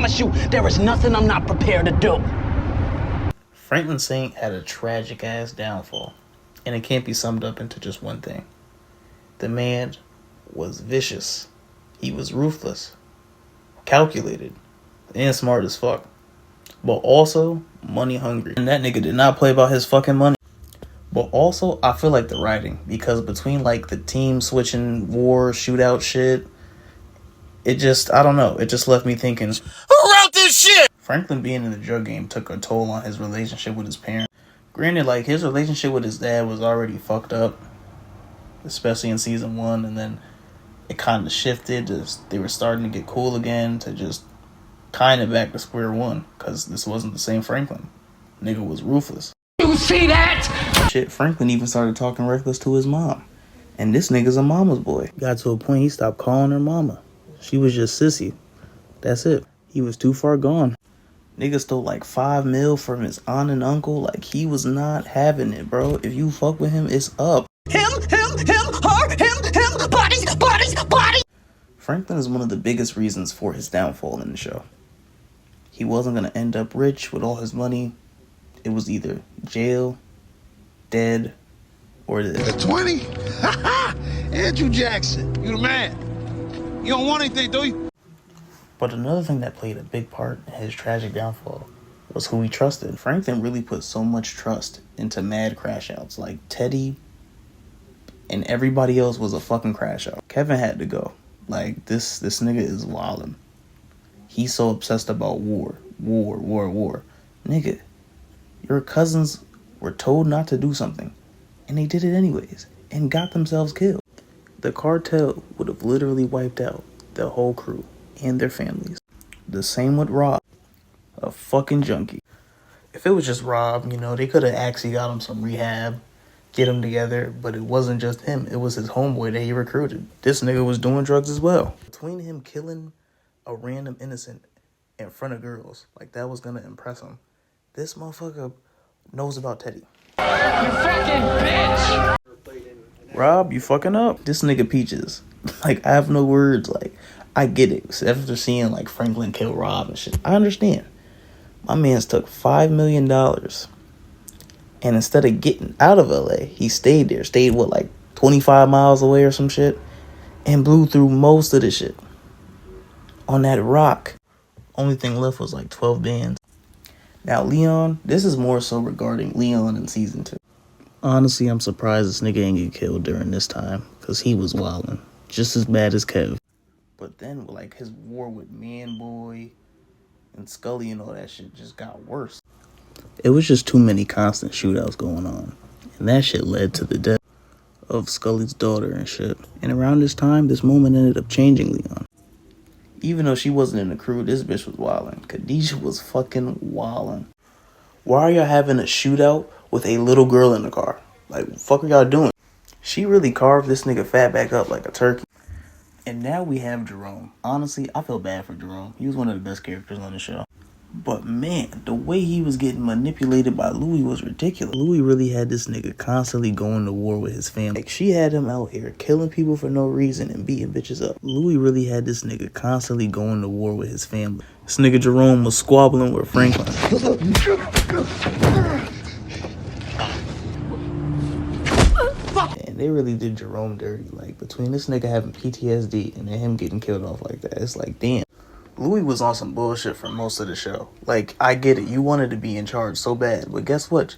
promise you, there is nothing I'm not prepared to do. Franklin Saint had a tragic-ass downfall, and it can't be summed up into just one thing. The man was vicious. He was ruthless, calculated, and smart as fuck. But also, money hungry. And that nigga did not play about his fucking money. But also, I feel like the writing, because between like the team switching war shootout shit, it just, I don't know, it just left me thinking, who wrote this shit? Franklin being in the drug game took a toll on his relationship with his parents. Granted, like, his relationship with his dad was already fucked up, especially in season 1, and then it kind of shifted, they were starting to get cool again, to just kind of back to square one, because this wasn't the same Franklin. Nigga was ruthless. You see that? Shit, Franklin even started talking reckless to his mom. And this nigga's a mama's boy. Got to a point he stopped calling her mama. She was just sissy. That's it. He was too far gone. Nigga stole like $5 million from his aunt and uncle. Like, he was not having it, bro. If you fuck with him, it's up. Him, her, body. Franklin is one of the biggest reasons for his downfall in the show. He wasn't going to end up rich with all his money. It was either jail, dead, or this. 20? Andrew Jackson, you the man. You don't want anything, do you? But another thing that played a big part in his tragic downfall was who he trusted. Franklin really put so much trust into mad Crashouts. Like, Teddy and everybody else was a fucking Crashout. Kevin had to go. Like, this nigga is wildin'. He's so obsessed about war. Nigga, your cousins were told not to do something, and they did it anyways, and got themselves killed. The cartel would have literally wiped out the whole crew and their families. The same with Rob, a fucking junkie. If it was just Rob, you know, they could have actually got him some rehab, get him together, but it wasn't just him. It was his homeboy that he recruited. This nigga was doing drugs as well. Between him killing a random innocent in front of girls, like that was gonna impress him, this motherfucker knows about Teddy. You fucking bitch! Rob, you fucking up. This nigga Peaches. Like, I have no words. Like, I get it. After seeing, like, Franklin kill Rob and shit, I understand. My man's took $5 million. And instead of getting out of LA, he stayed there. Stayed, what, like 25 miles away or some shit? And blew through most of the shit. On that rock. Only thing left was, like, 12 bands. Now, Leon, this is more so regarding Leon in season 2. Honestly, I'm surprised this nigga ain't get killed during this time, because he was wildin'. Just as bad as Kev. But then, like, his war with Man-Boy and Scully and all that shit just got worse. It was just too many constant shootouts going on. And that shit led to the death of Scully's daughter and shit. And around this time, this moment ended up changing Leon. Even though she wasn't in the crew, this bitch was wildin'. Khadijah was fucking wildin'. Why are y'all having a shootout with a little girl in the car? Like, what the fuck are y'all doing? She really carved this nigga fat back up like a turkey. And now we have Jerome. Honestly, I feel bad for Jerome. He was one of the best characters on the show. But man, the way he was getting manipulated by Louie was ridiculous. Louie really had this nigga constantly going to war with his family. Like, she had him out here killing people for no reason and beating bitches up. Louie really had this nigga constantly going to war with his family. This nigga Jerome was squabbling with Franklin. And they really did Jerome dirty. Like, between this nigga having PTSD and then him getting killed off like that, it's like, damn. Louie was on some bullshit for most of the show. Like, I get it. You wanted to be in charge so bad. But guess what?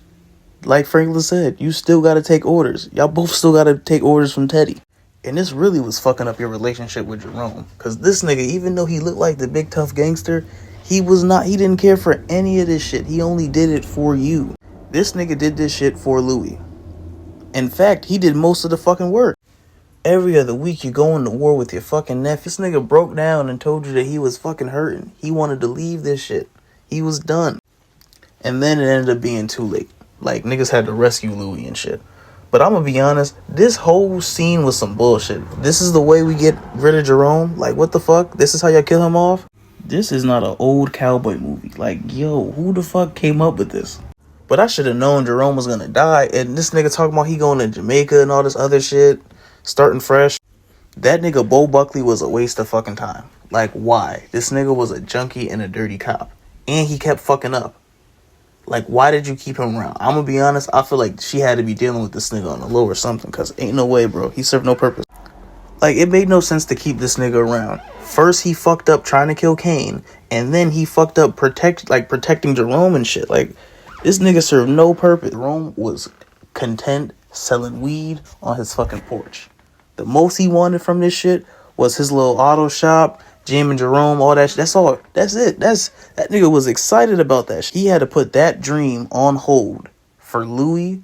Like Franklin said, you still got to take orders. Y'all both still got to take orders from Teddy. And this really was fucking up your relationship with Jerome. Because this nigga, even though he looked like the big tough gangster, he didn't care for any of this shit. He only did it for you. This nigga did this shit for Louie. In fact, he did most of the fucking work. Every other week you go into war with your fucking nephew. This nigga broke down and told you that he was fucking hurting. He wanted to leave this shit. He was done. And then it ended up being too late. Like, niggas had to rescue Louie and shit. But I'm gonna be honest, this whole scene was some bullshit. This is the way we get rid of Jerome? Like, what the fuck? This is how y'all kill him off? This is not an old cowboy movie. Like, yo, who the fuck came up with this? But I should have known Jerome was gonna die. And this nigga talking about he going to Jamaica and all this other shit. Starting fresh. That nigga Bo Buckley was a waste of fucking time. Like, why? This nigga was a junkie and a dirty cop. And he kept fucking up. Like, why did you keep him around? I'm gonna be honest, I feel like she had to be dealing with this nigga on the low or something, because ain't no way, bro. He served no purpose. Like, it made no sense to keep this nigga around. First, he fucked up trying to kill Kane, and then he fucked up protecting Jerome and shit. Like, this nigga served no purpose. Jerome was content selling weed on his fucking porch. The most he wanted from this shit was his little auto shop, Jim and Jerome, all that shit. That's all. That's it. That nigga was excited about that shit. He had to put that dream on hold for Louie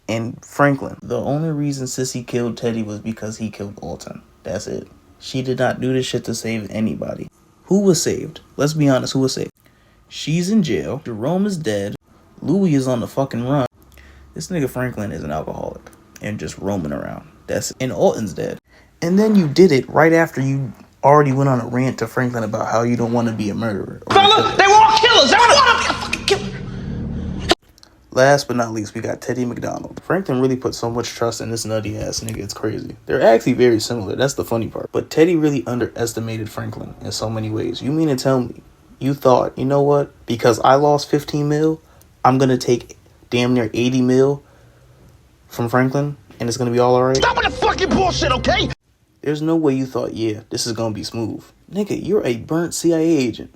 and Franklin. The only reason Sissy killed Teddy was because he killed Alton. That's it. She did not do this shit to save anybody. Who was saved? Let's be honest, who was saved? She's in jail. Jerome is dead. Louie is on the fucking run. This nigga Franklin is an alcoholic and just roaming around. That's it. And Alton's dead. And then you did it right after you already went on a rant to Franklin about how you don't want to be a murderer. Fella, they were all killers. They don't want to be a fucking killer. Last but not least, we got Teddy McDonald. Franklin really put so much trust in this nutty ass nigga, it's crazy. They're actually very similar, that's the funny part. But Teddy really underestimated Franklin in so many ways. You mean to tell me, you thought, you know what, because I lost 15 mil, I'm gonna take damn near 80 mil from Franklin, and it's gonna be all alright? Stop with the fucking bullshit, okay? There's no way you thought, yeah, this is gonna be smooth. Nigga, you're a burnt CIA agent.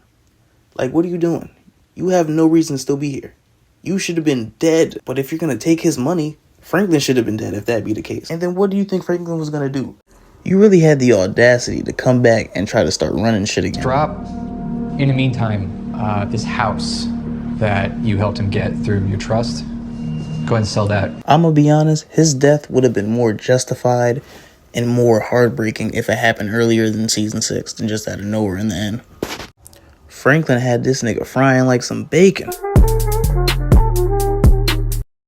Like, what are you doing? You have no reason to still be here. You should have been dead. But if you're gonna take his money, Franklin should have been dead if that be the case. And then what do you think Franklin was gonna do? You really had the audacity to come back and try to start running shit again. Drop. In the meantime, this house that you helped him get through your trust, go ahead and sell that. I'm gonna be honest, his death would have been more justified and more heartbreaking if it happened earlier than season 6 than just out of nowhere in the end. Franklin had this nigga frying like some bacon.